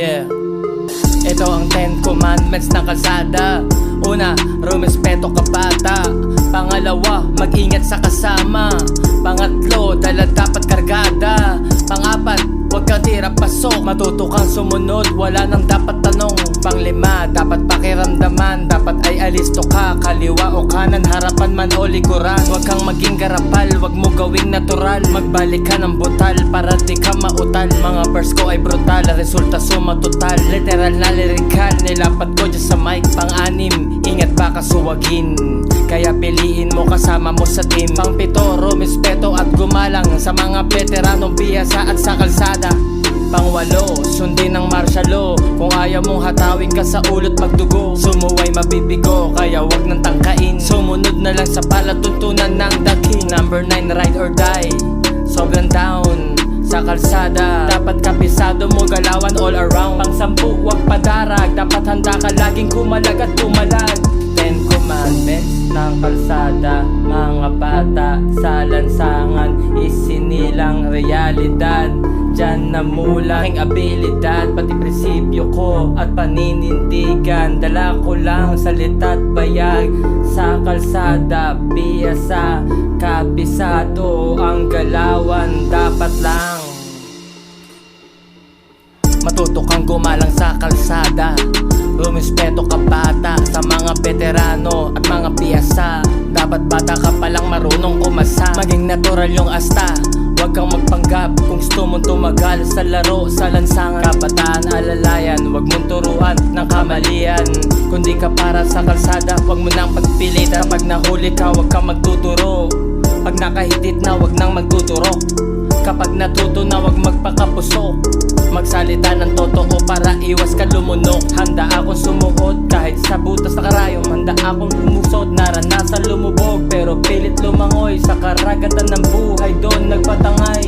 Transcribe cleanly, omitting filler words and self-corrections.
Yeah. Ito ang 10 commandments ng kalsada. Una, rumespeto ka bata. Pangalawa, mag-ingat sa kasama. Pangatlo, dala dapat kargada. Pangapat, huwag kang tira pasok. Matuto kang sumunod, wala nang dapat tanong. Panglima, dapat pakiramdaman. Dapat ay alisto ka, kaliwa o kanan, harapan man o likuran. Huwag kang maging garapal, huwag mo gawing natural. Magbalik ka ng butal para di ka mautal. Mga verse ko ay brutal, resulta suma total. Literal na lirikal, nilapat ko dyan sa mic. Pang-anim, ingat baka suwagin, kaya piliin mo kasama mo sa team. Pang-pito, rumespeto at gumalang sa mga veteranong biyasa at sa kalsada. Pang-walo, sundin ang martial law. Kung ayaw mong hatawin ka sa ulot magdugo, sumuway mabibigo, kaya wag nang tangkain. Sumunod na lang sa palatuntunan ng the king. Number 9, ride or die. Sobrang down sa kalsada, dapat kapisado mo galawan all around. Pang-sampu, wag padarag, dapat handa ka laging kumalag at tumalag. 10 commandments ng kalsada, mga bata sa lansangan, isinilang realidad. Diyan namula aking abilidad, pati prinsipyo ko at paninindigan. Dala ko lang salita at bayag sa kalsada, biyasa, kapisado ang galawan. Dapat lang matuto kang gumalang sa kalsada. Rumespeto ka bata sa mga veterano at mga piyasa. Dapat bata ka palang marunong umasa. Maging natural yung asta, huwag kang magpanggap kung gusto mong tumagal sa laro, sa lansangan. Kabataan alalayan, huwag mong turuan ng kamalian. Kung di ka para sa kalsada, huwag mo nang pagpilitan. Kapag nahuli ka, huwag kang magtuturo. Pag nakahitit na, huwag nang magtuturo. Kapag natuto na, huwag magpakapusok. Magsalita ng totoo para iwas ka lumunok. Handa akong sumuot kahit sa butas na karayom. Handa akong lumusot, naranasan lumubog, pero pilit lumangoy sa karagatan ng buhay, doon nagpatangay.